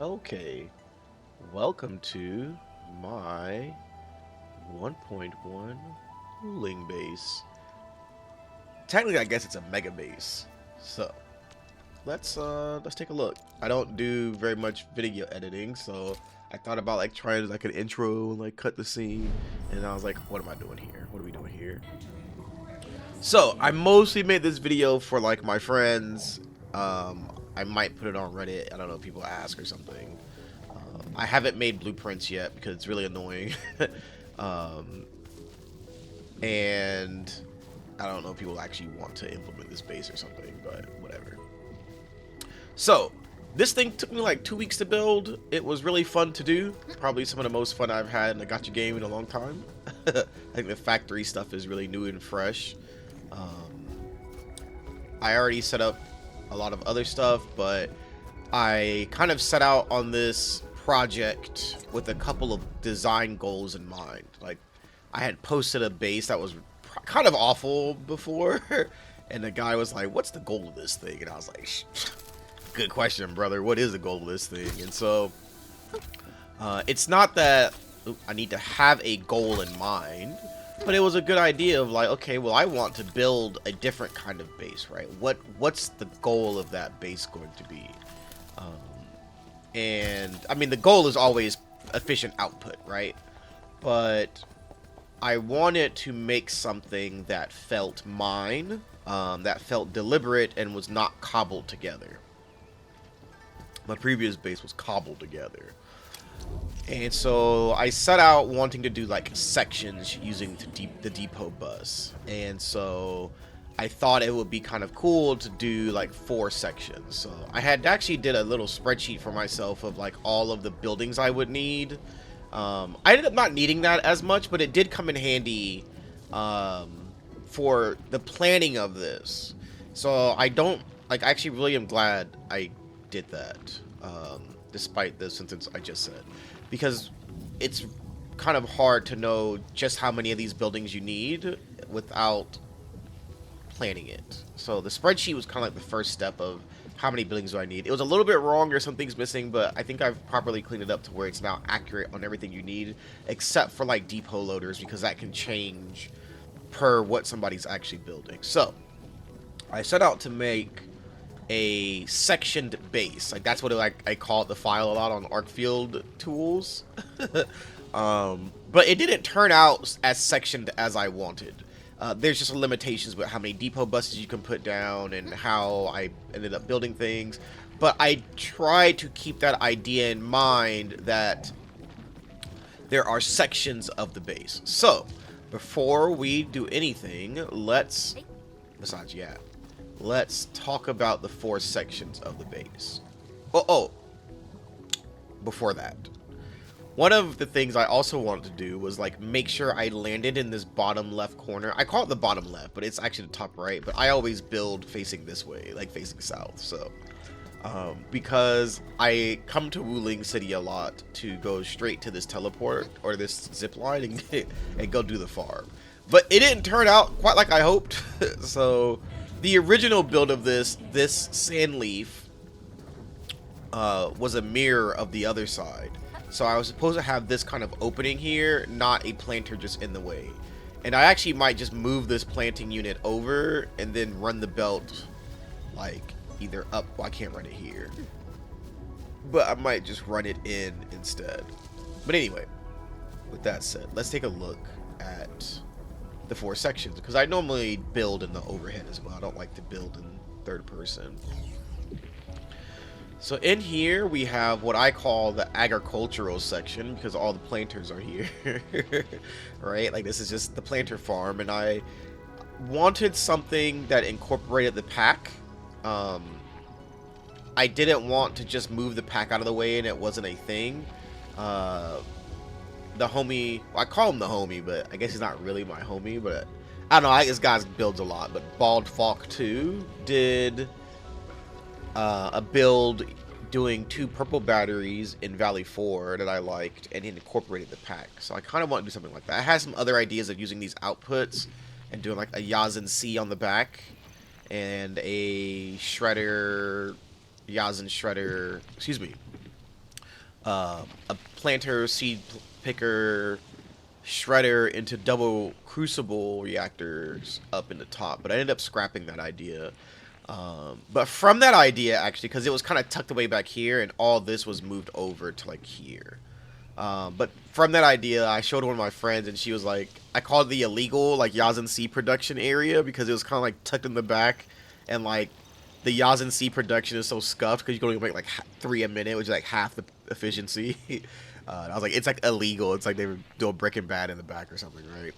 Okay, welcome to my 1.1 ruling base. Technically, I guess it's a mega base. So let's take a look. I don't do very much video editing, so I thought about like trying like an intro and like cut the scene, and I was like, what am I doing here? What are we doing here? So I mostly made this video for like my friends. I might put it on Reddit. I don't know if people ask or something. I haven't made blueprints yet because it's really annoying. um, and I don't know if people actually want to implement this base or something, but whatever. So, this thing took me like 2 weeks to build. It was really fun to do. Probably some of the most fun I've had in a gacha game in a long time. I think the factory stuff is really new and fresh. Um, I already set up a lot of other stuff, but I kind of set out on this project with a couple of design goals in mind. Like, I had posted a base that was kind of awful before, and the guy was like, "What's the goal of this thing?" And I was like, "Good question, brother. What is the goal of this thing?" And so, it's not that I need to have a goal in mind, but it was a good idea of like, okay, well, I want to build a different kind of base, right? What's the goal of that base going to be? Um, and I mean, the goal is always efficient output, right? But I wanted to make something that felt mine, that felt deliberate and was not cobbled together. My previous base was cobbled together. And so I set out wanting to do like sections using the depot bus. And so I thought it would be kind of cool to do like 4 sections. So I had actually did a little spreadsheet for myself of like all of the buildings I would need. I ended up not needing that as much, but it did come in handy um, for the planning of this. So I don't like. I actually really am glad I did that, despite the sentence I just said, because it's kind of hard to know just how many of these buildings you need without planning it. So the spreadsheet was kind of like the first step of how many buildings do I need. It was a little bit wrong or some things missing, but I think I've properly cleaned it up to where it's now accurate on everything you need, except for like depot loaders, because that can change per what somebody's actually building. So I set out to make a sectioned base. Like that's what I call it the file a lot on Arcfield tools. But it didn't turn out as sectioned as I wanted. There's just limitations with how many depot buses you can put down and how I ended up building things. But I try to keep that idea in mind that there are sections of the base. So, before we do anything, besides, yeah, let's talk about the 4 sections of the base. Before that, one of the things I also wanted to do was like make sure I landed in this bottom left corner. I call it the bottom left, but it's actually the top right. But I always build facing this way, like facing south. So, because I come to Wuling City a lot to go straight to this teleport or this zip line and go do the farm. But it didn't turn out quite like I hoped. So, the original build of this sand leaf was a mirror of the other side. So I was supposed to have this kind of opening here, not a planter just in the way. And I actually might just move this planting unit over and then run the belt like either up. Well, I can't run it here, but I might just run it in instead. But anyway, with that said, let's take a look at the 4 sections, because I normally build in the overhead as well. I don't like to build in third person. So in here we have what I call the agricultural section, because all the planters are here. Right? Like this is just the planter farm, and I wanted something that incorporated the pack. I didn't want to just move the pack out of the way and it wasn't a thing. The homie, well, I call him the homie, but I guess he's not really my homie, but I don't know, this guy builds a lot. But Bald Falk 2 did a build doing 2 purple batteries in Valley 4 that I liked, and he incorporated the pack. So I kind of want to do something like that. I had some other ideas of using these outputs and doing like a Yazin C on the back and a Shredder, Yazin Shredder, excuse me, a planter, seed picker, shredder into double crucible reactors up in the top. But I ended up scrapping that idea. But from that idea, actually, because it was kind of tucked away back here, and all this was moved over to like here. But from that idea, I showed one of my friends, and she was like, I called it the illegal like Yazan Sea production area because it was kind of like tucked in the back, and like the Yazan Sea production is so scuffed because you can only make like 3 a minute, which is like half the efficiency. I was like, it's like illegal. It's like they were doing Breaking Bad in the back or something, right?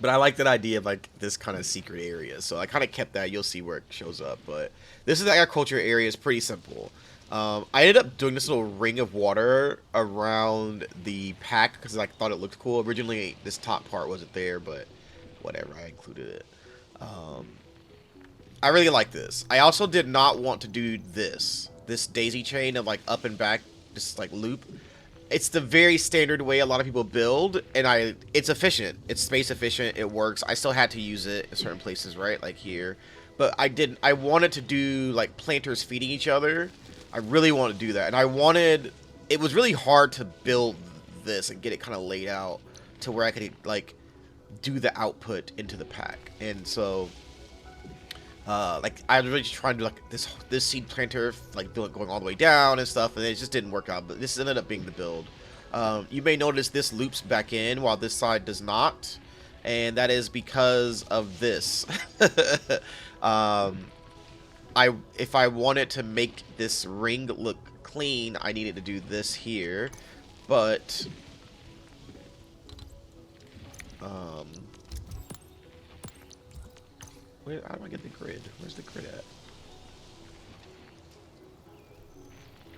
But I like that idea of like this kind of secret area, so I kind of kept that. You'll see where it shows up. But this is the agriculture area. It's pretty simple. I ended up doing this little ring of water around the pack because I thought it looked cool. Originally, this top part wasn't there, but whatever. I included it. Um, I really like this. I also did not want to do this daisy chain of like up and back, just like loop. It's the very standard way a lot of people build, and it's efficient. It's space efficient. It works. I still had to use it in certain places, right? Like here. But I didn't. I wanted to do like planters feeding each other. I really wanted to do that. And it was really hard to build this and get it kind of laid out to where I could like do the output into the pack. And so like I was really trying to do like this seed planter, like going all the way down and stuff, and it just didn't work out. But this ended up being the build. You may notice this loops back in while this side does not, and that is because of this. If I wanted to make this ring look clean, I needed to do this here, but how do I get the grid? Where's the grid at?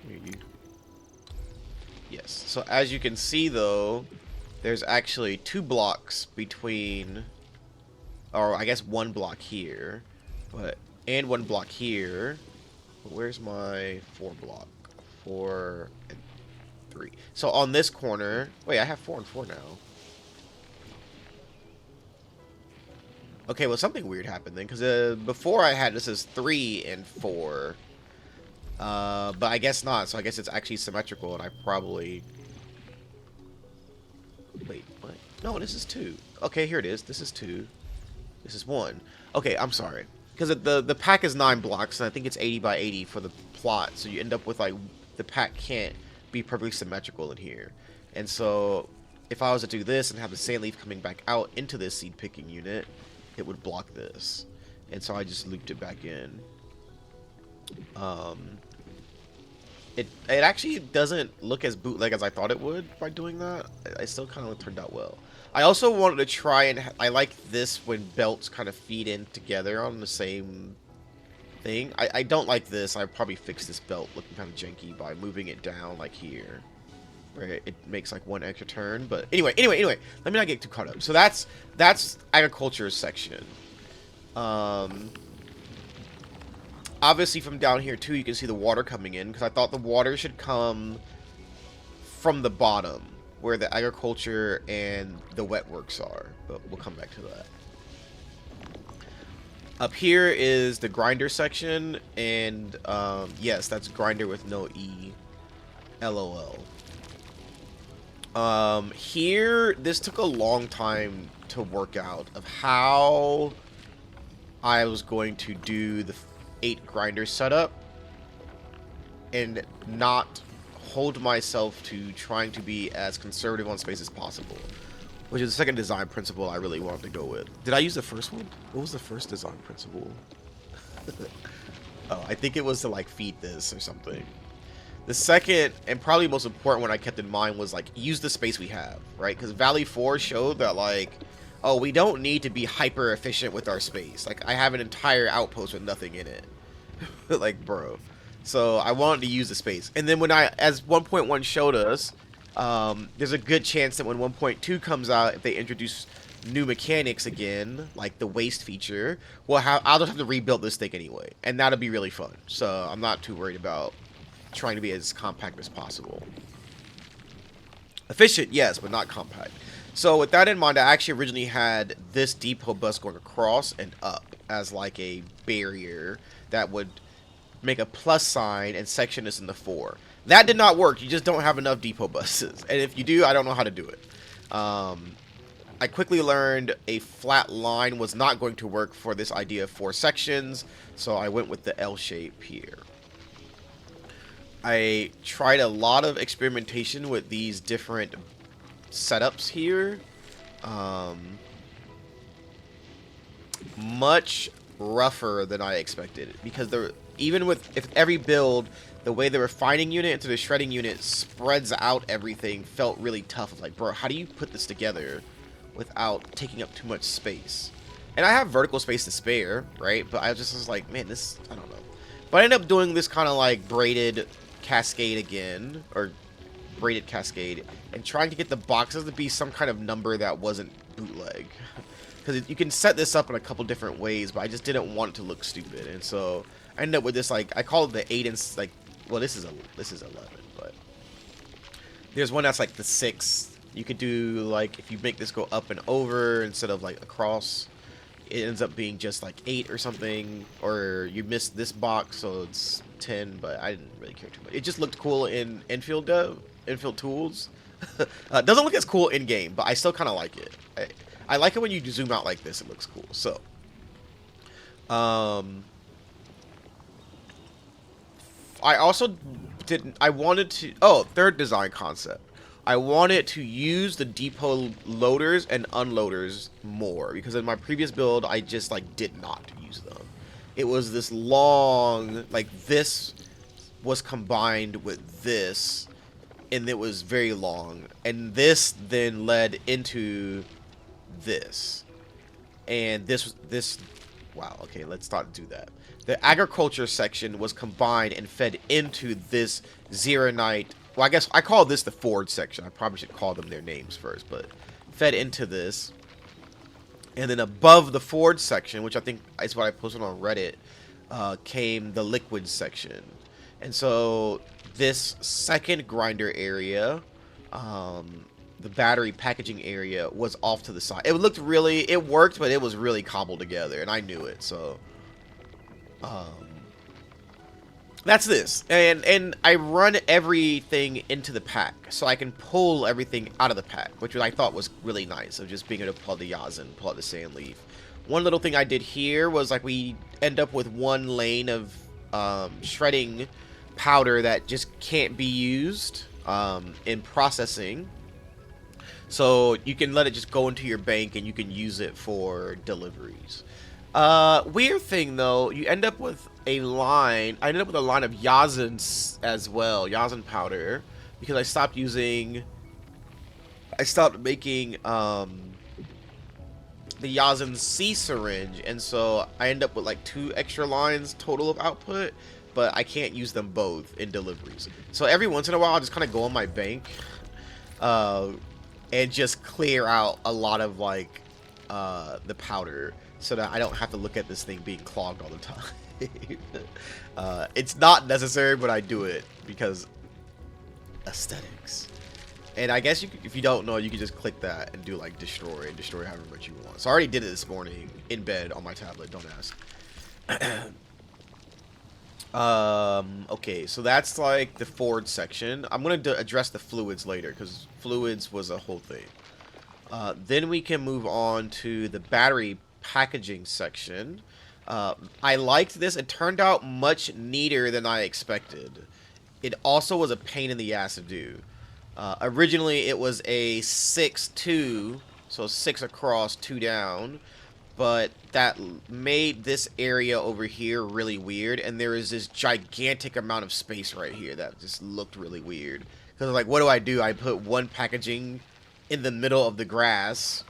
Maybe. Yes. So as you can see, though, there's actually 2 blocks between, or I guess 1 block here, and 1 block here. But where's my 4 block? 4 and 3. So on this corner, wait, I have 4 and 4 now. Okay, well, something weird happened then, because before I had this as 3 and 4. But I guess not, so I guess it's actually symmetrical, and I probably... Wait, what? No, this is 2. Okay, here it is. This is 2. This is 1. Okay, I'm sorry. Because the pack is 9 blocks, and I think it's 80 by 80 for the plot, so you end up with, like, the pack can't be perfectly symmetrical in here. And so, if I was to do this and have the sand leaf coming back out into this seed picking unit, it would block this. And so I just looped it back in. It actually doesn't look as bootleg as I thought it would by doing that. It still kind of turned out well. I also wanted to try and... I like this when belts kind of feed in together on the same thing. I don't like this. I probably fix this belt looking kind of janky by moving it down like here, where it makes like 1 extra turn. But anyway, let me not get too caught up. So that's agriculture section. Obviously from down here too, you can see the water coming in, because I thought the water should come from the bottom where the agriculture and the wet works are, but we'll come back to that. Up here is the grinder section, and yes, that's grinder with no E. LOL. Here, this took a long time to work out of how I was going to do the 8 grinder setup and not hold myself to trying to be as conservative on space as possible, which is the second design principle I really wanted to go with. Did I use the first one? What was the first design principle? Oh, I think it was to like feed this or something. The second and probably most important one I kept in mind was like use the space we have, right? Because Valley 4 showed that like, oh, we don't need to be hyper efficient with our space. Like I have an entire outpost with nothing in it. Like, bro. So I wanted to use the space. And then as 1.1 showed us, there's a good chance that when 1.2 comes out, if they introduce new mechanics again, like the waste feature, I'll just have to rebuild this thing anyway. And that'll be really fun. So I'm not too worried about trying to be as compact as possible. Efficient, yes, but not compact. So with that in mind, I actually originally had this depot bus going across and up as like a barrier that would make a plus sign and section this into 4. That did not work. You just don't have enough depot buses. And if you do, I don't know how to do it. I quickly learned a flat line was not going to work for this idea of 4 sections, so I went with the L shape here. I tried a lot of experimentation with these different setups here. Much rougher than I expected, because even with every build, the way the refining unit into the shredding unit spreads out everything felt really tough. Of like, bro, how do you put this together without taking up too much space? And I have vertical space to spare, right? But I just was like, man, this, I don't know. But I ended up doing this kind of like braided cascade again, or braided cascade, and trying to get the boxes to be some kind of number that wasn't bootleg. Because you can set this up in a couple different ways, but I just didn't want it to look stupid, and so I ended up with this, like, I call it the 8 and like, well, this is 11, but there's one that's like the 6. You could do, like, if you make this go up and over instead of like across, it ends up being just like 8 or something, or you missed this box, so it's 10. But I didn't really care too much. It just looked cool in infield tools. Doesn't look as cool in game, but I still kind of like it. I like it when you zoom out like this. It looks cool. So, I also didn't. I wanted to. Oh, third design concept. I wanted to use the depot loaders and unloaders more, because in my previous build, I just like did not use them. It was this long, like this was combined with this, and it was very long, and this then led into this, and this wow, okay, let's not do that. The agriculture section was combined and fed into this Zeronite. Well, I guess I call this the Ford section. I probably should call them their names first, but fed into this, and then above the Ford section, which I think is what I posted on Reddit, came the liquid section. And so this second grinder area, the battery packaging area, was off to the side. It looked really, it worked, but it was really cobbled together, and I knew it. So that's this, and I run everything into the pack, so I can pull everything out of the pack, which I thought was really nice, of just being able to pull out the Yazin, pull out the sand leaf. One little thing I did here was, like, we end up with one lane of shredding powder that just can't be used in processing, so you can let it just go into your bank and you can use it for deliveries. Weird thing though, you end up with a line. I ended up with a line of Yazins as well, Yazin powder, because I stopped making the Yazin C syringe, and so I end up with like 2 extra lines total of output, but I can't use them both in deliveries. So every once in a while, I'll just kind of go on my bank, and just clear out a lot of like the powder, so that I don't have to look at this thing being clogged all the time. It's not necessary, but I do it because aesthetics. And I guess you could, if you don't know, you can just click that and do like destroy and destroy however much you want. So I already did it this morning in bed on my tablet. Don't ask. Okay, so that's like the Ford section. I'm gonna address the fluids later, because fluids was a whole thing. Then we can move on to the battery packaging section. I liked this. It turned out much neater than I expected. It also was a pain in the ass to do. Originally, it was a 6-2, so 6 across, 2 down, but that made this area over here really weird, and there is this gigantic amount of space right here that just looked really weird. Because, like, what do? I put one packaging in the middle of the grass,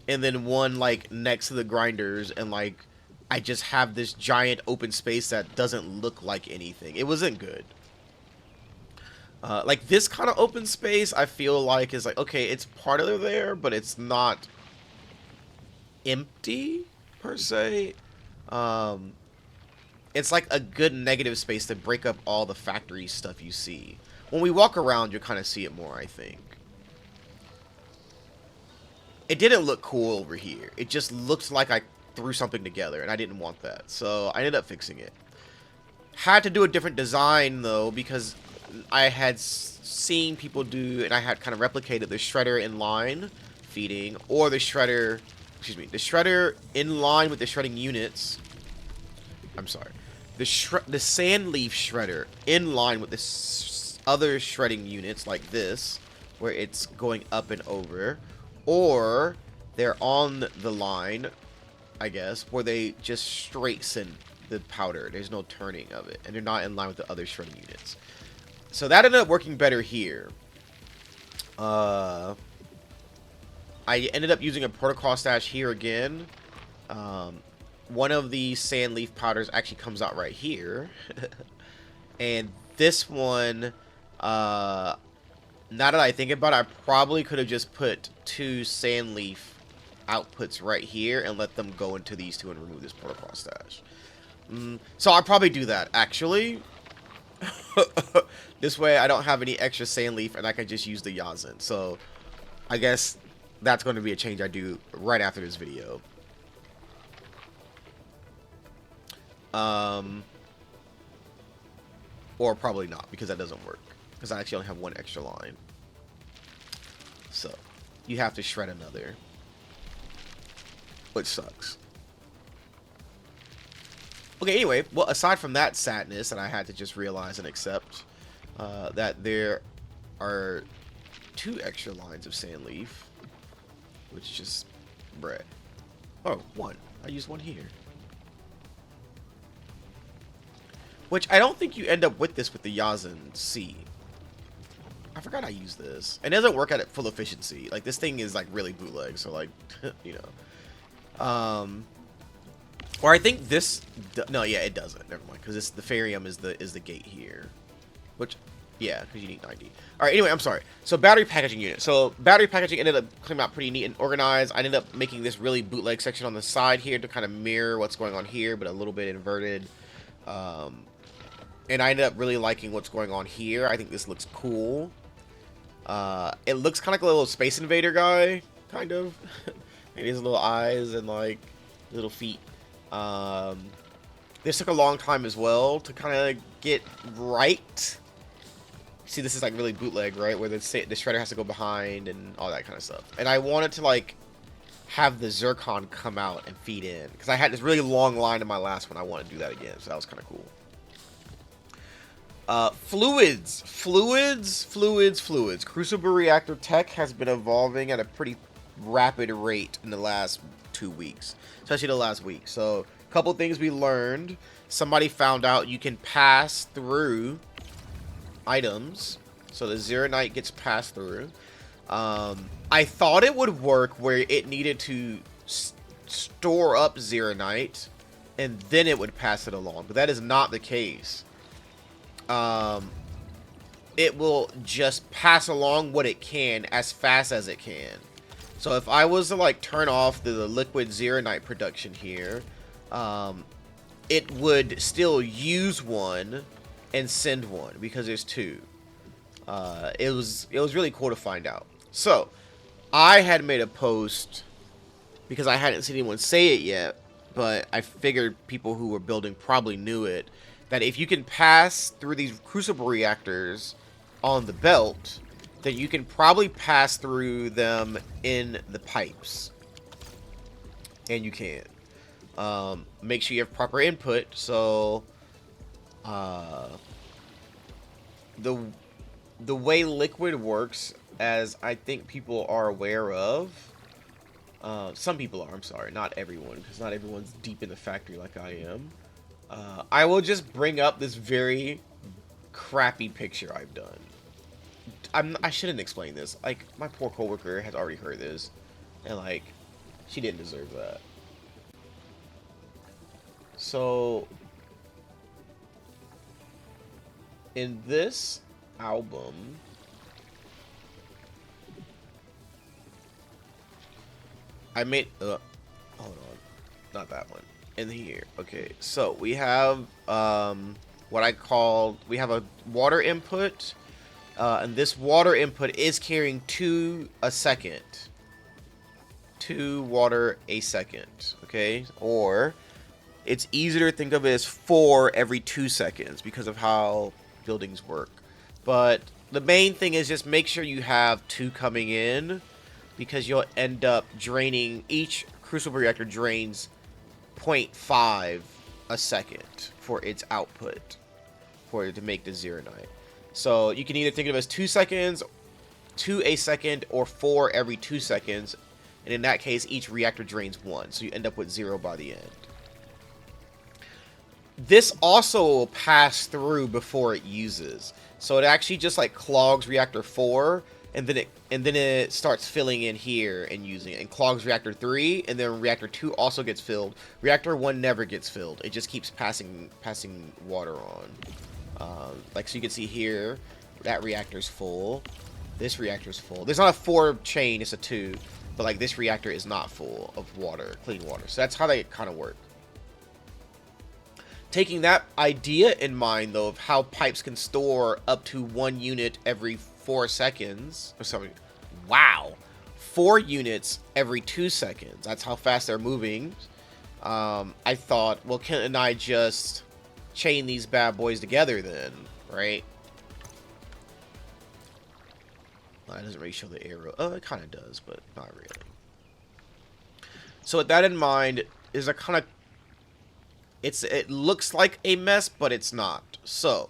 and then one, like, next to the grinders, and, like, I just have this giant open space that doesn't look like anything. It wasn't good. Like, this kind of open space, I feel like, is like, okay, it's part of there, but it's not empty, per se. It's like a good negative space to break up all the factory stuff you see. When we walk around, you'll kind of see it more, I think. It didn't look cool over here. It just looked like I threw something together, and I didn't want that. So I ended up fixing it. Had to do a different design though, because I had seen people do, and I had kind of replicated the shredder in line feeding, or the shredder, excuse me, the shredder in line with the shredding units. I'm sorry, the sand leaf shredder in line with the other shredding units like this, where it's going up and over, or they're on the line, I guess, where they just straight send the powder. There's no turning of it, and they're not in line with the other shredding units. So that ended up working better here. I ended up using a protocol stash here again. One of the sand leaf powders actually comes out right here. And this one, now that I think about it, I probably could have just put 2 sand leaf outputs right here and let them go into these 2 and remove this protocol stash. So I'll probably do that, actually. This way I don't have any extra sand leaf and I can just use the Yazin. So I guess that's going to be a change I do right after this video. Or probably not, because that doesn't work. Because I actually only have 1 extra line. So you have to shred another, which sucks. Okay, anyway, well, aside from that sadness that I had to just realize and accept, that there are 2 extra lines of sand leaf, which just, bruh. Oh, 1. I used 1 here. Which I don't think you end up with this with the Yazin C. I forgot I used this. It doesn't work at full efficiency. Like, this thing is, like, really bootleg, so, like, you know. Or I think this... No, yeah, it doesn't. Never mind, because the Farium is the gate here. Which, yeah, because you need 90. Alright, anyway, I'm sorry. So, battery packaging unit. So, battery packaging ended up coming out pretty neat and organized. I ended up making this really bootleg section on the side here to kind of mirror what's going on here, but a little bit inverted. And I ended up really liking what's going on here. I think this looks cool. It looks kind of like a little Space Invader guy, kind of. And his little eyes and, like, little feet. This took a long time as well to kind of get right. See, this is, like, really bootleg, right? Where the shredder has to go behind and all that kind of stuff. And I wanted to, like, have the Zircon come out and feed in. Because I had this really long line in my last one. I want to do that again, so that was kind of cool. Fluids. Crucible reactor tech has been evolving at a pretty rapid rate in the last 2 weeks, especially the last week. So, a couple things we learned. Somebody found out you can pass through items, so the Zeronite gets passed through. I thought it would work where it needed to store up Zeronite and then it would pass it along, but that is not the case. It will just pass along what it can as fast as it can. So if I was to, like, turn off the liquid Zeronite production here, it would still use 1 and send 1 because there's 2. It was really cool to find out. So I had made a post because I hadn't seen anyone say it yet, but I figured people who were building probably knew it, that if you can pass through these crucible reactors on the belt, then you can probably pass through them in the pipes. And you can. Make sure you have proper input, so the way liquid works, as I think people are aware of, some people are, I'm sorry, not everyone, because not everyone's deep in the factory like I am. I will just bring up this very crappy picture I've done. I shouldn't explain this. Like, my poor coworker has already heard this, and, like, she didn't deserve that. So, in this album, I made, hold on, not that one. In here, okay, so we have what I call, we have a water input, and this water input is carrying 2 a second, 2 water a second, okay, or it's easier to think of it as 4 every 2 seconds because of how buildings work. But the main thing is just make sure you have 2 coming in, because you'll end up draining, each crucible reactor drains 0.5 a second for its output for it to make the zero night. So you can either think of it as 2 seconds, 2 a second, or 4 every 2 seconds. And in that case, each reactor drains 1. So you end up with 0 by the end. This also will pass through before it uses. So it actually just like clogs reactor 4, and then it starts filling in here and using it, and clogs reactor 3, and then reactor 2 also gets filled. Reactor 1 never gets filled. It just keeps passing water on. Like, so you can see here, that reactor's full. This reactor's full. There's not a 4 chain, it's a 2. But like this reactor is not full of water, clean water. So that's how they kind of work. Taking that idea in mind, though, of how pipes can store up to 1 unit every 4 seconds or something. Wow. 4 units every 2 seconds. That's how fast they're moving. I thought, well, can't I just chain these bad boys together then, right? Well, that doesn't really show the arrow. Oh, it kind of does, but not really. So with that in mind, is a kind of... It looks like a mess, but it's not. So,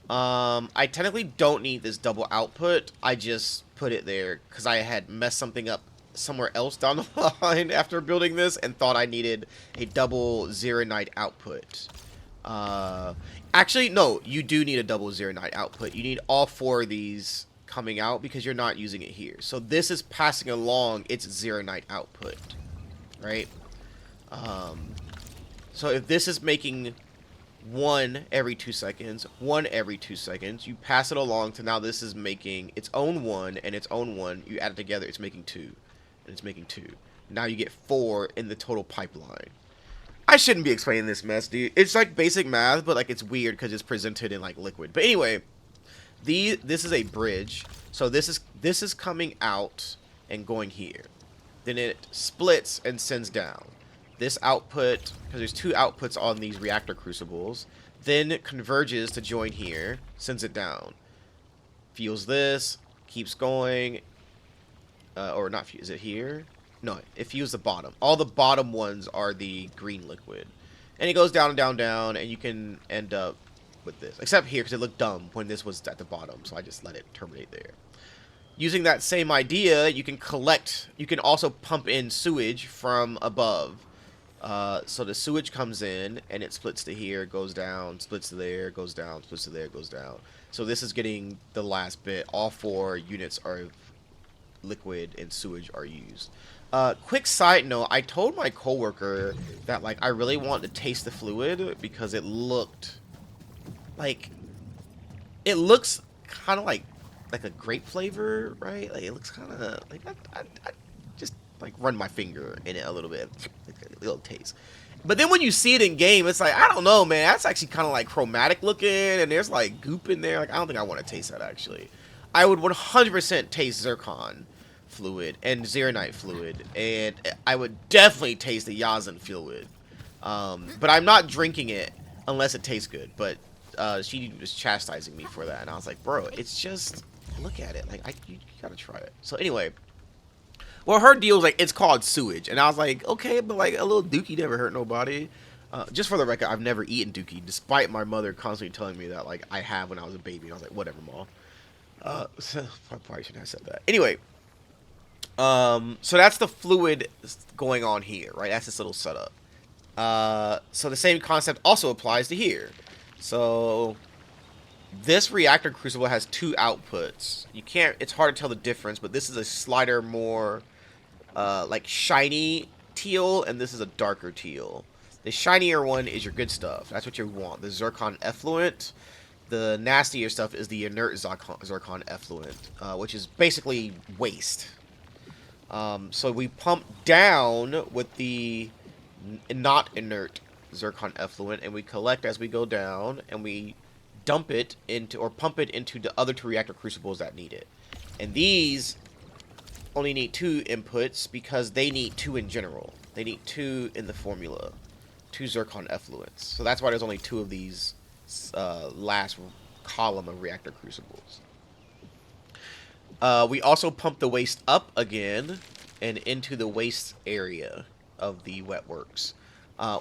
I technically don't need this double output. I just put it there because I had messed something up somewhere else down the line after building this and thought I needed a double zero night output. Actually, no, you do need a double zero night output. You need all 4 of these coming out because you're not using it here. So this is passing along its zero night output, right? So if this is making 1 every 2 seconds, 1 every 2 seconds, you pass it along to now this is making its own 1 and its own 1. You add it together, it's making 2. And it's making 2. Now you get 4 in the total pipeline. I shouldn't be explaining this mess, dude. It's like basic math, but like it's weird because it's presented in like liquid. But anyway, this is a bridge. So this is coming out and going here. Then it splits and sends down. This output, because there's 2 outputs on these reactor crucibles, then it converges to join here, sends it down. Fuels this, keeps going, or not fuse, is it here? No, it fuels the bottom. All the bottom ones are the green liquid. And it goes down and down, down, and you can end up with this. Except here, because it looked dumb when this was at the bottom, so I just let it terminate there. Using that same idea, you can also pump in sewage from above. So the sewage comes in, and it splits to here, goes down, splits to there, goes down, splits to there, goes down. So this is getting the last bit. All 4 units are liquid and sewage are used. Quick side note, I told my coworker that like I really wanted to taste the fluid because it looked like... It looks kind of like a grape flavor, right? Like it looks kind of like... I just like run my finger in it a little bit, a little taste. But then when you see it in game, it's like, I don't know, man. That's actually kind of like chromatic looking, and there's like goop in there. Like I don't think I want to taste that actually. I would 100% taste zircon fluid and zeronite fluid, and I would definitely taste the Yazan fluid. But I'm not drinking it unless it tastes good. But she was chastising me for that, and I was like, bro, it's just look at it. Like you gotta try it. So anyway. Well, her deal was like, it's called sewage. And I was like, okay, but like a little dookie never hurt nobody. Just for the record, I've never eaten dookie, despite my mother constantly telling me that like I have when I was a baby. And I was like, whatever, Ma. So I probably shouldn't have said that. Anyway, so that's the fluid going on here, right? That's this little setup. So the same concept also applies to here. So this reactor crucible has 2 outputs. It's hard to tell the difference, but this is a slighter more like shiny teal, and this is a darker teal. The shinier one is your good stuff. That's what you want. The zircon effluent. The nastier stuff is the inert zircon effluent, which is basically waste. So we pump down with the not inert zircon effluent, and we collect as we go down, and we dump it into, or pump it into the other 2 reactor crucibles that need it. And these only need 2 inputs because they need 2 in general. They need 2 in the formula 2 zircon effluents. So that's why there's only 2 of these last column of reactor crucibles. We also pump the waste up again and into the waste area of the wet works.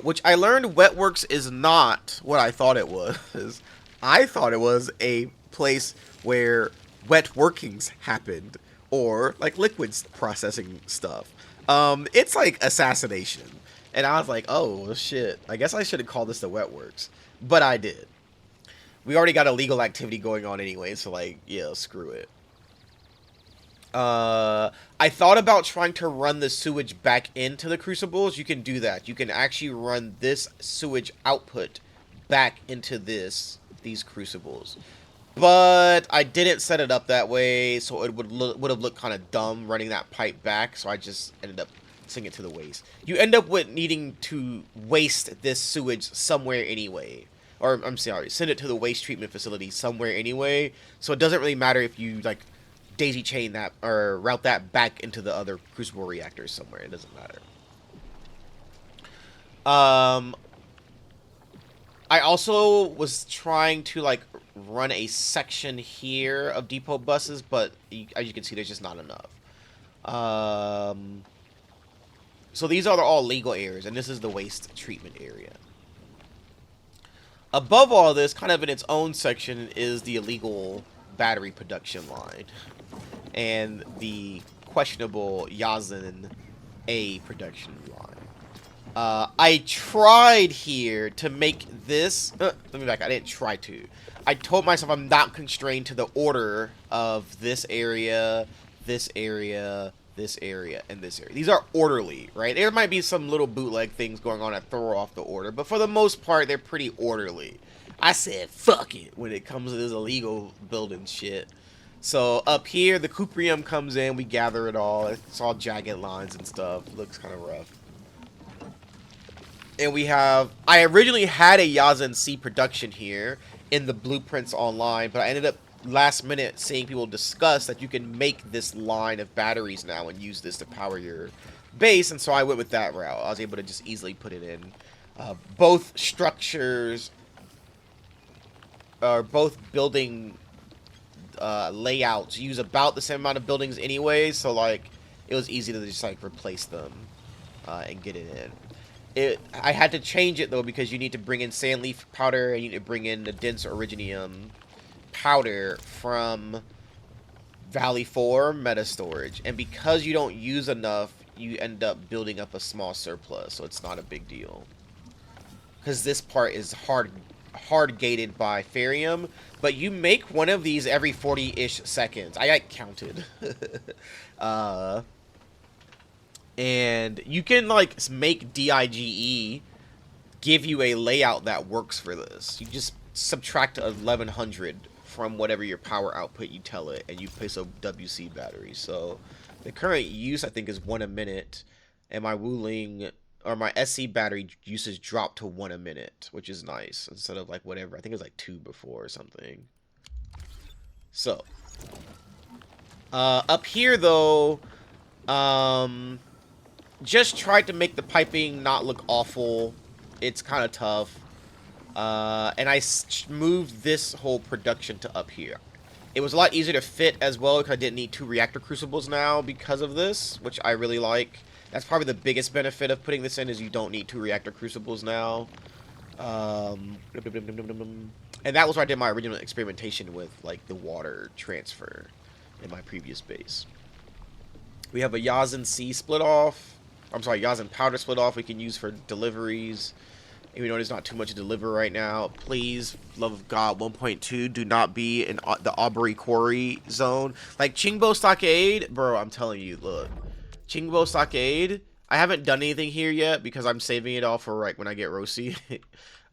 Which I learned wet works is not what I thought it was. I thought it was a place where wet workings happened, or like liquids processing stuff. It's like assassination. And I was like, oh shit, I guess I should have called this the wet works. But I did. We already got illegal activity going on anyway, so like, yeah, screw it. I thought about trying to run the sewage back into the crucibles. You can do that. You can actually run this sewage output back into these crucibles. But I didn't set it up that way, so it would have looked kind of dumb running that pipe back, so I just ended up sending it to the waste. You end up with needing to waste this sewage somewhere anyway. Or, I'm sorry, send it to the waste treatment facility somewhere anyway, so it doesn't really matter if you, like, daisy chain that or route that back into the other crucible reactors somewhere. It doesn't matter. I also was trying to like run a section here of depot buses, but as you can see, there's just not enough. So these are all legal areas, and this is the waste treatment area. Above all this, kind of in its own section, is the illegal battery production line and the questionable Yazin A production line. I tried here to make this... let me back. I didn't try to. I told myself I'm not constrained to the order of this area, this area, this area, and this area. These are orderly, right? There might be some little bootleg things going on that throw off the order, but for the most part, they're pretty orderly. I said, fuck it, when it comes to this illegal building shit. So up here, the cuprium comes in, we gather it all. It's all jagged lines and stuff. It looks kind of rough. And we have... I originally had a Yazin C production here in the blueprints online, but I ended up last minute seeing people discuss that you can make this line of batteries now and use this to power your base, and so I went with that route. I was able to just easily put it in. Both structures... or both building... layouts use about the same amount of buildings anyway, so like it was easy to just like replace them and get it in. I had to change it though because you need to bring in sand leaf powder and you need to bring in the dense originium powder from Valley 4 meta storage, and because you don't use enough, you end up building up a small surplus, so it's not a big deal. Because this part is hard gated by Ferium, but you make one of these every 40-ish seconds. I got counted. And you can like make DIGE give you a layout that works for this. You just subtract 1100 from whatever your power output you tell it, and you place a WC battery. So the current use I think is 1 a minute, and my Wuling or my SC battery usage dropped to 1 a minute, which is nice instead of like whatever. I think it was like 2 before or something. So up here though, just tried to make the piping not look awful. It's kind of tough. And I moved this whole production to up here. It was a lot easier to fit as well because I didn't need 2 reactor crucibles now because of this, which I really like. That's probably the biggest benefit of putting this in, is you don't need 2 reactor crucibles now. And that was where I did my original experimentation with like the water transfer in my previous base. We have a Yazin C split off. I'm sorry, Yazin powder split off we can use for deliveries. Even though there's not too much to deliver right now, please, love of God, 1.2, do not be in the Aubrey Quarry zone. Like Chingbo Stockade, bro, I'm telling you, look. Chingbo Stockade, I haven't done anything here yet because I'm saving it all for like when I get Rosie.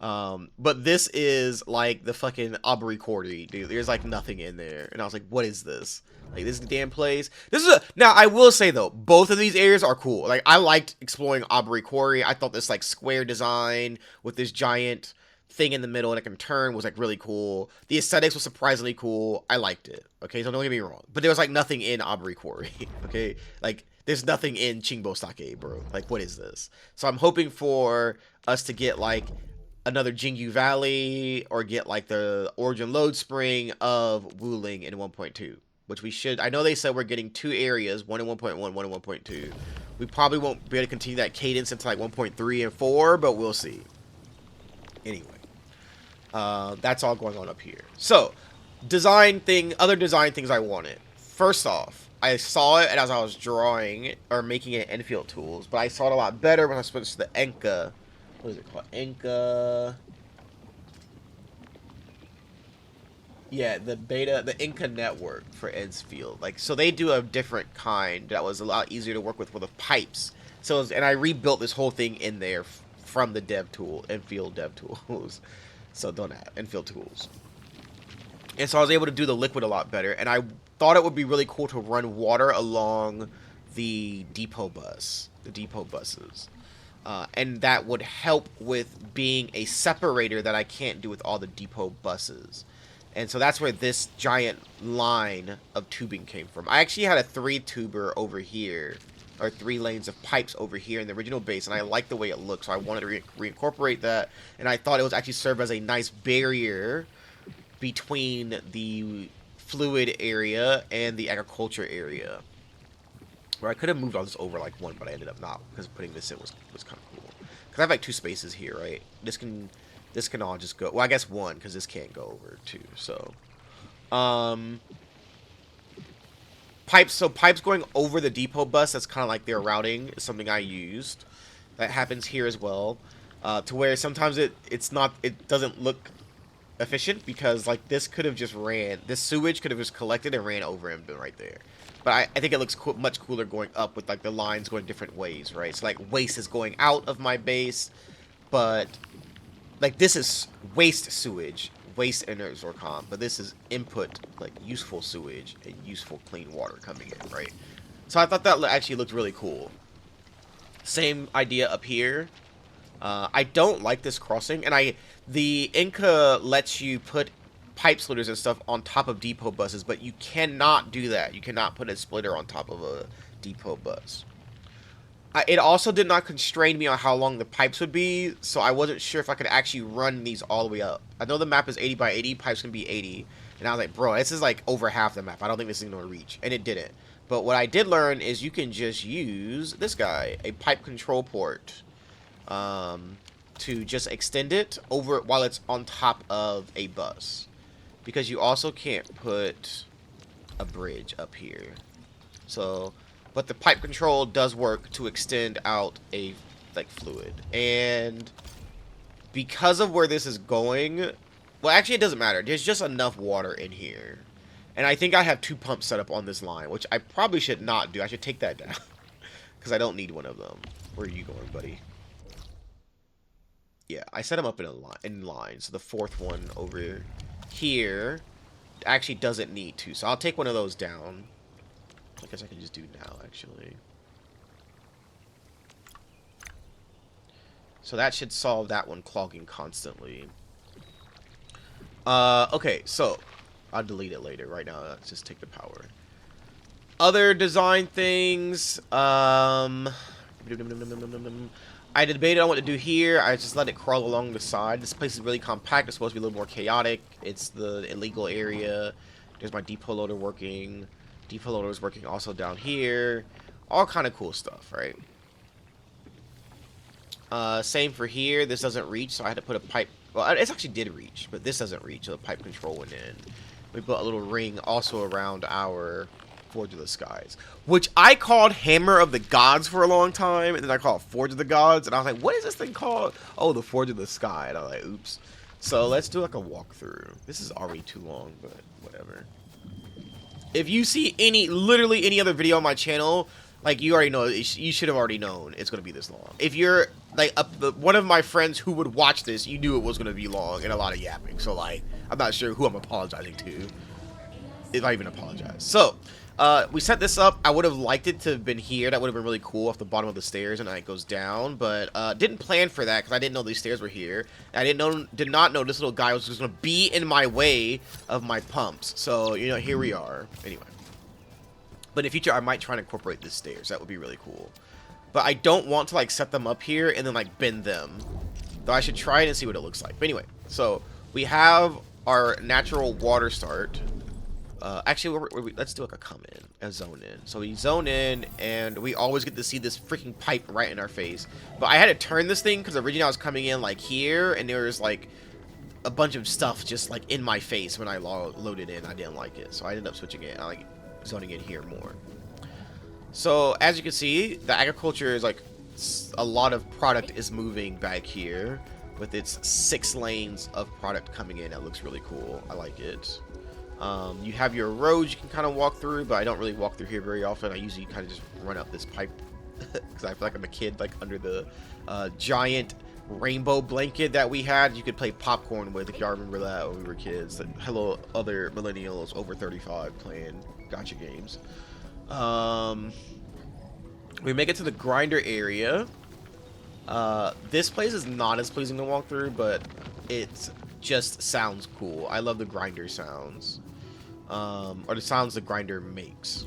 But this is like the fucking Aubrey Quarry, dude. There's like nothing in there. And I was like, what is this? Like, this damn place. This is a... Now, I will say, though, both of these areas are cool. Like, I liked exploring Aubrey Quarry. I thought this, like, square design with this giant thing in the middle and it can turn was like really cool. The aesthetics was surprisingly cool. I liked it. Okay, so don't get me wrong. But there was like nothing in Aubrey Quarry. Okay, like there's nothing in Chingbo Sake, bro. Like what is this? So I'm hoping for us to get like another Jingyu Valley or get like the origin load spring of Wuling in 1.2, which we should. I know they said we're getting 2 areas, one in 1.1, one in 1.2. We probably won't be able to continue that cadence into like 1.3 and 4, but we'll see. Anyway, that's all going on up here. So, other design things I wanted. First off, I saw it as I was drawing or making it in Enfield Tools, but I saw it a lot better when I switched to the Enka. What is it called? Enka. Yeah, the Inca network for Edsfield. Like, so they do a different kind that was a lot easier to work with the pipes. So, and I rebuilt this whole thing in there from the dev tool, Enfield dev tools. So don't add Enfield tools. And so I was able to do the liquid a lot better. And I thought it would be really cool to run water along the depot buses. And that would help with being a separator that I can't do with all the depot buses. And so that's where this giant line of tubing came from. I actually had a 3-tuber over here, or 3 lanes of pipes over here in the original base, and I liked the way it looked, so I wanted to reincorporate that. And I thought it was actually serve as a nice barrier between the fluid area and the agriculture area. Where I could have moved all this over like one, but I ended up not, because putting this in was kind of cool. Because I have like 2 spaces here, right? This can all just go. Well, I guess 1, because this can't go over 2. So, pipes. So pipes going over the depot bus. That's kind of like their routing. Is something I used. That happens here as well. To where sometimes it doesn't look efficient because like this could have just ran. This sewage could have just collected and ran over and been right there. But I think it looks much cooler going up with like the lines going different ways, right? So like waste is going out of my base, but like this is waste sewage, waste inert Zorcom, but this is input, like useful sewage and useful clean water coming in, right? So I thought that actually looked really cool. Same idea up here. I don't like this crossing, and the Inca lets you put pipe splitters and stuff on top of depot buses, but you cannot do that. You cannot put a splitter on top of a depot bus. It also did not constrain me on how long the pipes would be, so I wasn't sure if I could actually run these all the way up. I know the map is 80 by 80, pipes can be 80, and I was like, bro, this is like over half the map. I don't think this is going to reach, and it didn't. But what I did learn is you can just use this guy, a pipe control port, to just extend it over while it's on top of a bus. Because you also can't put a bridge up here. So, but the pipe control does work to extend out a like fluid. And because of where this is going, well, actually it doesn't matter. There's just enough water in here. And I think I have 2 pumps set up on this line, which I probably should not do. I should take that down because I don't need one of them. Where are you going, buddy? Yeah, I set them up in line. So the 4th one over here actually doesn't need to. So I'll take one of those down. I guess I can just do now, actually. So that should solve that one clogging constantly. Okay, so I'll delete it later. Right now, let's just take the power. Other design things. I debated on what to do here. I just let it crawl along the side. This place is really compact. It's supposed to be a little more chaotic. It's the illegal area. There's my depot loader working. Depot loader is working also down here. All kind of cool stuff, right? Same for here. This doesn't reach, so I had to put a pipe. Well, it actually did reach, but this doesn't reach, so the pipe control went in. We put a little ring also around our Forge of the Skies, which I called Hammer of the Gods for a long time, and then I called it Forge of the Gods, and I was like, what is this thing called? Oh, the Forge of the Sky. And I was like, oops. So let's do like a walkthrough. This is already too long, but whatever. If you see literally any other video on my channel, like you already know, you should have already known it's going to be this long. If you're like one of my friends who would watch this, you knew it was going to be long and a lot of yapping. So like, I'm not sure who I'm apologizing to, if I even apologize. So, we set this up. I would have liked it to have been here. That would have been really cool off the bottom of the stairs, and then it goes down. But didn't plan for that because I didn't know these stairs were here. I did not know this little guy was just gonna be in my way of my pumps. So you know, here we are. Anyway, but in the future, I might try and incorporate these stairs. That would be really cool. But I don't want to like set them up here and then like bend them. Though I should try it and see what it looks like. But anyway, so we have our natural water start. Actually, let's do like a come in, a zone in. So we zone in, and we always get to see this freaking pipe right in our face. But I had to turn this thing because originally I was coming in like here, and there was like a bunch of stuff just like in my face when I loaded in. I didn't like it, so I ended up switching it. I like zoning in here more. So as you can see, the agriculture is like a lot of product is moving back here with its 6 lanes of product coming in. That looks really cool. I like it. You have your roads you can kind of walk through, but I don't really walk through here very often. I usually kind of just run up this pipe because I feel like I'm a kid, like under the giant rainbow blanket that we had. You could play popcorn with, if y'all remember that when we were kids. Like, hello, other millennials over 35 playing gotcha games. We make it to the grinder area. This place is not as pleasing to walk through, but it just sounds cool. I love the grinder sounds. Or the sounds the grinder makes.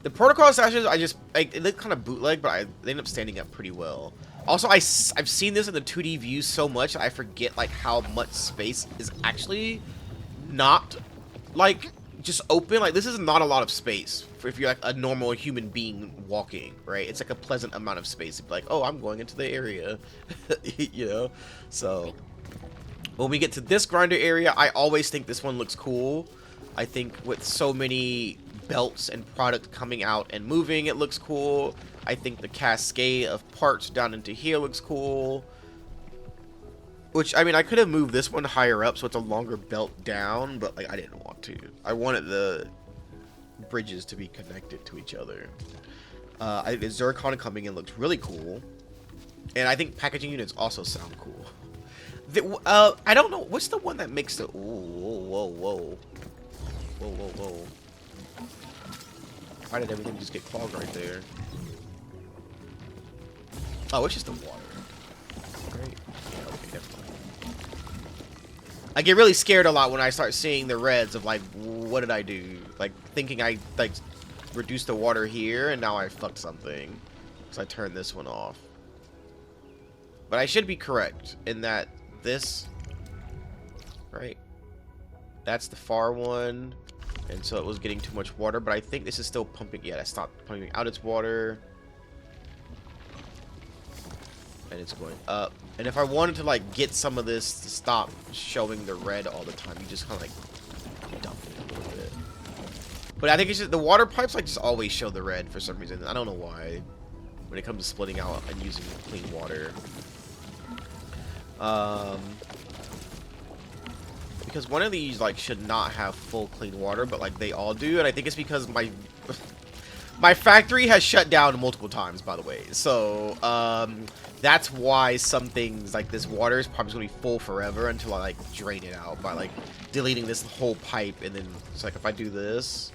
The protocol stashes, it looked kind of bootleg, but they ended up standing up pretty well. Also, I've seen this in the 2D view so much, I forget like how much space is actually not like just open. Like, this is not a lot of space for if you're like a normal human being walking, right? It's like a pleasant amount of space. Like, oh, I'm going into the area, you know? So when we get to this grinder area, I always think this one looks cool. I think with so many belts and product coming out and moving, it looks cool. I think the cascade of parts down into here looks cool. Which, I mean, I could have moved this one higher up so it's a longer belt down, but like I didn't want to. I wanted the bridges to be connected to each other. I think the zircon coming in looks really cool. And I think packaging units also sound cool. I don't know. What's the one that makes the... Ooh, whoa, whoa, whoa. Whoa, whoa, whoa. Why did everything just get clogged right there? Oh, it's just the water. Right? Yeah, okay, never mind. I get really scared a lot when I start seeing the reds of like, what did I do? Like, thinking I like reduced the water here and now I fucked something. So I turned this one off. But I should be correct in that this, right? That's the far one. And so it was getting too much water, but I think this is still pumping. Yeah, I stopped pumping out its water. And it's going up. And if I wanted to like get some of this to stop showing the red all the time, you just kind of like dump it a little bit. But I think it's just the water pipes like just always show the red for some reason. I don't know why. When it comes to splitting out and using clean water. Because one of these like should not have full clean water, but like they all do, and I think it's because my factory has shut down multiple times, by the way. So that's why some things like this water is probably gonna be full forever until I like drain it out by like deleting this whole pipe. And then it's like if I do this,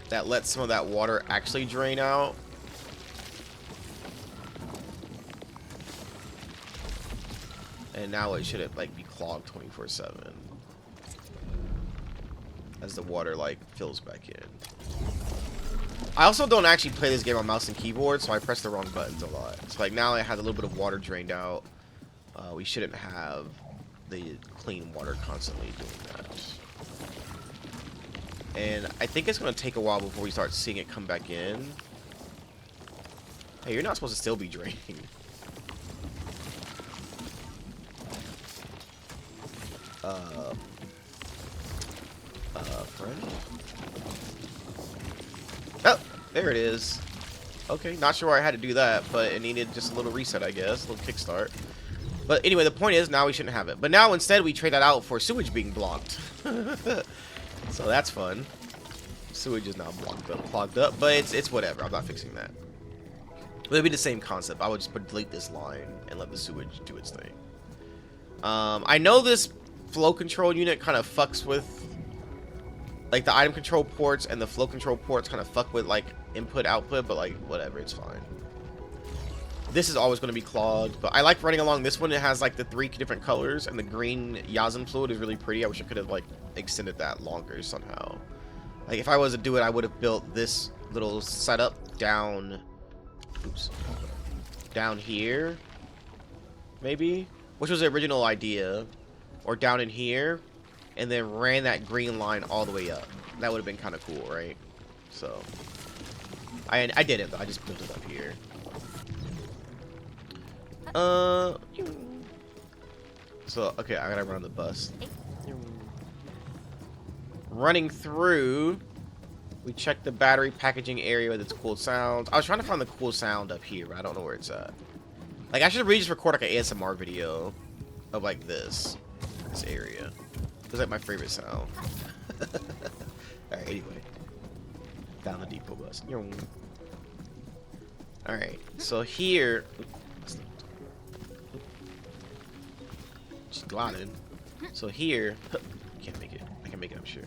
that lets some of that water actually drain out. And now it shouldn't like be clogged 24/7 as the water like fills back in. I also don't actually play this game on mouse and keyboard, so I press the wrong buttons a lot. So like now it has a little bit of water drained out. We shouldn't have the clean water constantly doing that. And I think it's going to take a while before we start seeing it come back in. Hey, you're not supposed to still be draining. Friend? Oh, there it is. Okay, not sure why I had to do that, but it needed just a little reset, I guess, a little kickstart. But anyway, the point is, now we shouldn't have it. But now instead, we trade that out for sewage being blocked. So that's fun. Sewage is now clogged up, but it's whatever. I'm not fixing that. It would be the same concept. I would just delete this line and let the sewage do its thing. I know this flow control unit kind of fucks with, like, the item control ports, and the flow control ports kind of fuck with, like, input output, but, like, whatever, it's fine. This is always going to be clogged, but I like running along this one. It has, like, the 3 different colors, and the green Yazin fluid is really pretty. I wish I could have, like, extended that longer somehow. Like, if I was to do it, I would have built this little setup down, oops, down here, maybe, which was the original idea, or down in here, and then ran that green line all the way up. That would have been kind of cool, right? So, I did it, though. I just built it up here. So, okay, I gotta run the bus. Running through, we checked the battery packaging area with its cool sounds. I was trying to find the cool sound up here, but I don't know where it's at. Like, I should really just record, like, an ASMR video of, like, this area. It's, like, my favorite sound. Alright, anyway. Down the depot bus. Alright, so here... Just glided. So here... Can't make it. I can make it, I'm sure.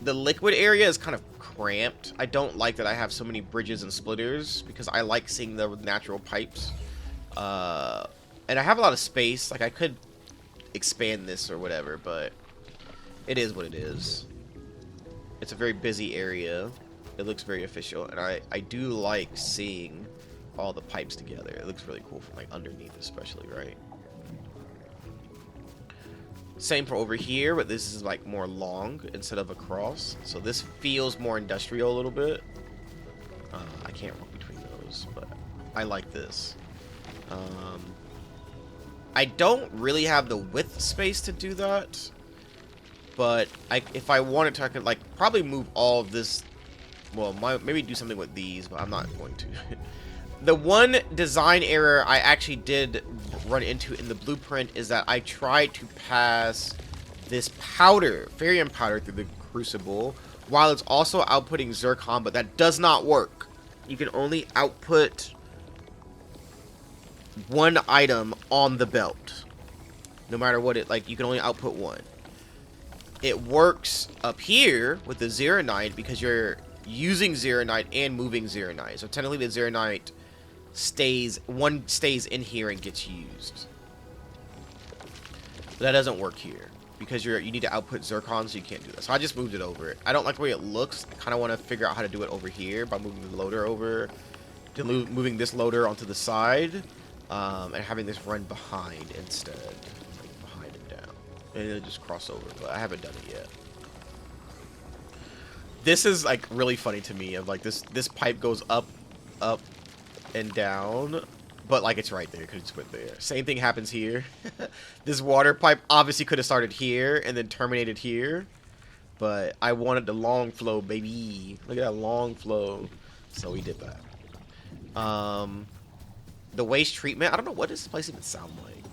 The liquid area is kind of cramped. I don't like that I have so many bridges and splitters, because I like seeing the natural pipes. And I have a lot of space. Like, I could expand this or whatever, but it is what it is. It's a very busy area. It looks very official, and I do like seeing all the pipes together. It looks really cool from, like, underneath especially, right? Same for over here, but this is, like, more long instead of across. So this feels more industrial a little bit. I can't walk between those, but I like this. I don't really have the width space to do that, but if I wanted to, I could, like, probably move all of this. Well, maybe do something with these, but I'm not going to. The one design error I actually did run into in the blueprint is that I tried to pass this powder, Farium powder, through the crucible while it's also outputting zircon, but that does not work. You can only output one item on the belt. No matter what it, like, you can only output one. It works up here with the Zeronite because you're using Zeronite and moving Zeronite. So technically the Zeronite stays in here and gets used. But that doesn't work here because you need to output zircon, so you can't do that. So I just moved it over. I don't like the way it looks. I kind of want to figure out how to do it over here by moving the loader over, moving this loader onto the side, and having this run behind instead, like behind and down, and then just cross over. But I haven't done it yet. This is, like, really funny to me. Of, like, this pipe goes up and down, but, like, it's right there. Could just put there. Same thing happens here. This water pipe obviously could have started here and then terminated here, but I wanted the long flow, baby. Look at that long flow, so we did that. The waste treatment, I don't know what does this place even sound like.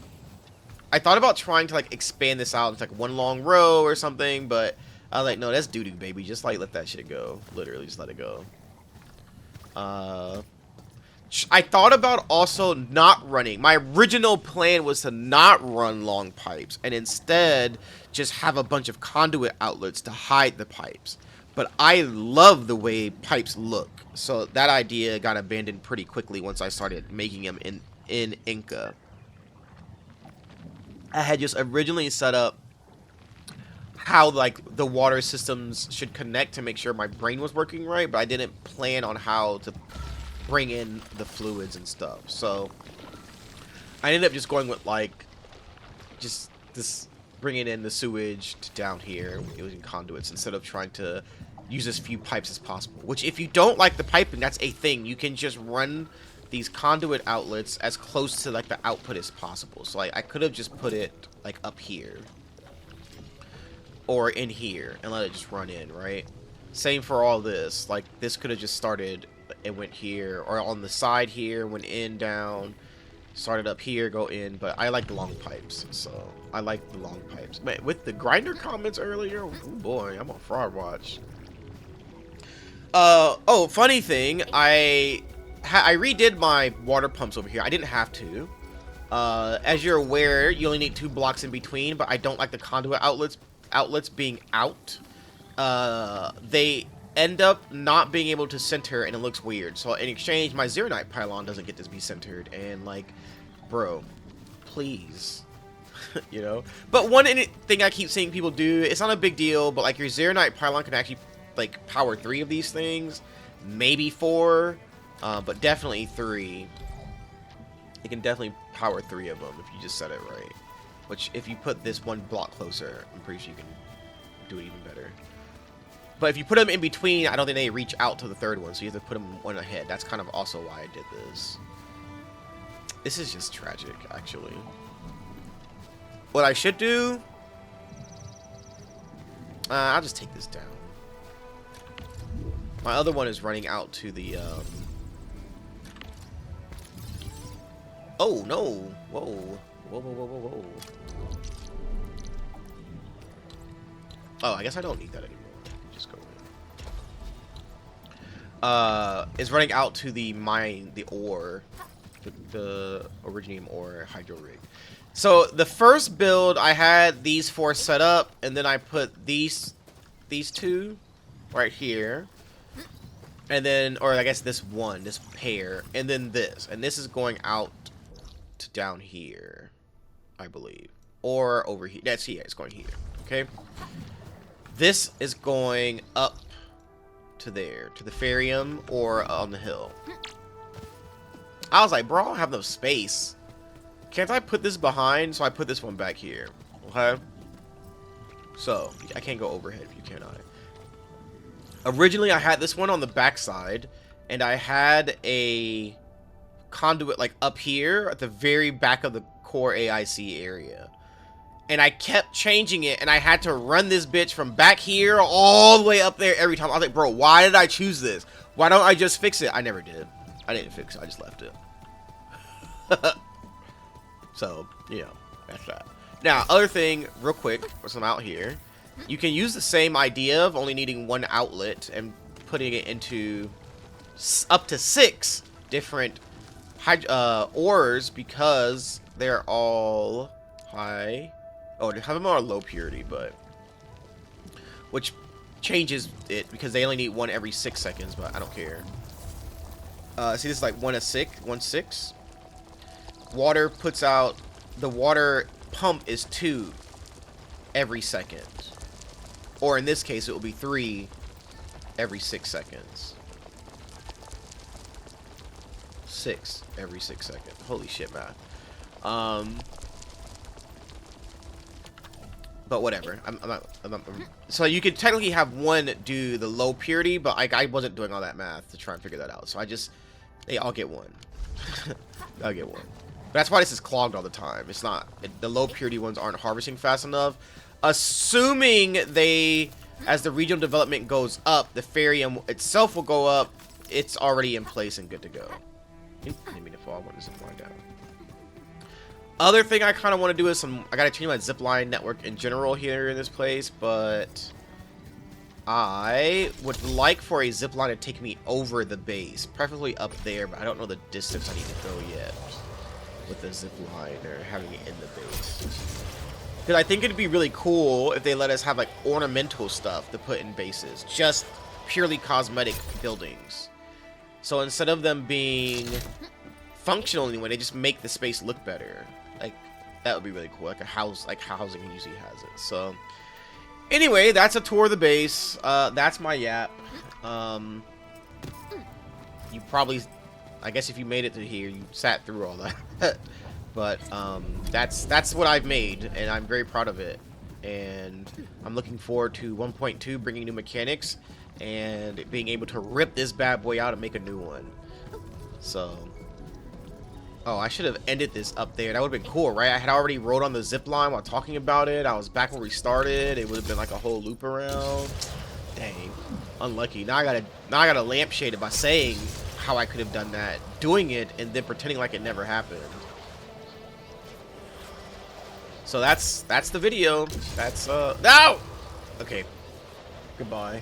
I thought about trying to, like, expand this out into, like, one long row or something, but I was like, no, that's doo-doo, baby. Just, like, let that shit go. Literally, just let it go. I thought about also not running. My original plan was to not run long pipes and instead just have a bunch of conduit outlets to hide the pipes. But I love the way pipes look. So that idea got abandoned pretty quickly once I started making them in Inca. I had just originally set up how, like, the water systems should connect to make sure my brain was working right, but I didn't plan on how to bring in the fluids and stuff. So I ended up just going with, like, just this, bringing in the sewage to down here using conduits instead of trying to use as few pipes as possible. Which, if you don't like the piping, that's a thing. You can just run these conduit outlets as close to, like, the output as possible. So, like, I could have just put it, like, up here or in here and let it just run in, right? Same for all this. Like, this could have just started, it went here, or on the side here, went in, down, started up here, go in. But I like the long pipes, so I like the long pipes. Man, with the grinder comments earlier, oh boy, I'm on fraud watch. Oh, funny thing, I redid my water pumps over here. I didn't have to, As you're aware, you only need 2 blocks in between, but I don't like the conduit outlets being out. They end up not being able to center, and it looks weird. So in exchange, my Zeronite pylon doesn't get to be centered, and like, bro, please. You know? But one thing I keep seeing people do, it's not a big deal, but like your Zeronite pylon can actually like power 3 of these things, maybe 4, but definitely 3. It can definitely power 3 of them if you just set it right. Which, if you put this 1 block closer, I'm pretty sure you can do it even better. But if you put them in between, I don't think they reach out to the 3rd one, so you have to put them one ahead. That's kind of also why I did this. This is just tragic, actually. What I should do... I'll just take this down. My other one is running out to the... Oh, no. Whoa. Whoa, whoa, whoa, whoa, whoa. Oh, I guess I don't need that anymore. Just go in. It's running out to the mine, the ore. The Originium ore hydro rig. So, the first build, I had these 4 set up, and then I put these 2 right here. And then, or I guess this pair, and then this. And this is going out to down here, I believe. Or over here. That's here. It's going here. Okay? This is going up to there. To the Ferium or on the hill. I was like, bro, I don't have no space. Can't I put this behind? So I put this one back here. Okay? So, I can't go overhead if you cannot. Originally, I had this one on the back side. And I had a conduit like up here at the very back of the core AIC area. And I kept changing it, and I had to run this bitch from back here all the way up there every time. I was like, bro, why did I choose this? Why don't I just fix it? I never did. I didn't fix it. I just left it. So, you know, that's that. Now, other thing, real quick, for some out here. You can use the same idea of only needing 1 outlet and putting it into up to 6 different ores because they're all high. Oh, they have them all low purity, but which changes it because they only need 1 every 6 seconds, but I don't care. See, this is like 1 6. Water puts out, the water pump is 2 every second. Or in this case, it will be 3 every 6 seconds. 6 every 6 seconds. Holy shit, math. But whatever. I'm not, so you could technically have 1 do the low purity, but I wasn't doing all that math to try and figure that out. So I just, hey, I'll get 1. I'll get 1. But that's why this is clogged all the time. It's not, the low purity ones aren't harvesting fast enough. Assuming they, as the regional development goes up, the Ferium itself will go up. It's already in place and good to go. Didn't mean to fall. I want to zip line down. Other thing I kind of want to do is I got to change my zipline network in general here in this place, but I would like for a zipline to take me over the base, preferably up there, but I don't know the distance I need to go yet with the zipline or having it in the base. Because I think it'd be really cool if they let us have like ornamental stuff to put in bases, just purely cosmetic buildings. So instead of them being functional anyway, they just make the space look better. Like, that would be really cool. Like a house, like housing usually has it. So anyway, that's a tour of the base. That's my yap. You probably, I guess if you made it to here, you sat through all that. But that's what I've made, and I'm very proud of it. And I'm looking forward to 1.2 bringing new mechanics and being able to rip this bad boy out and make a new one. So, oh, I should have ended this up there. That would have been cool, right? I had already rode on the zip line while talking about it. I was back where we started. It would have been like a whole loop around. Dang, unlucky. Now I gotta lampshade it by saying how I could have done that, doing it, and then pretending like it never happened. So that's the video. That's no. Okay. Goodbye.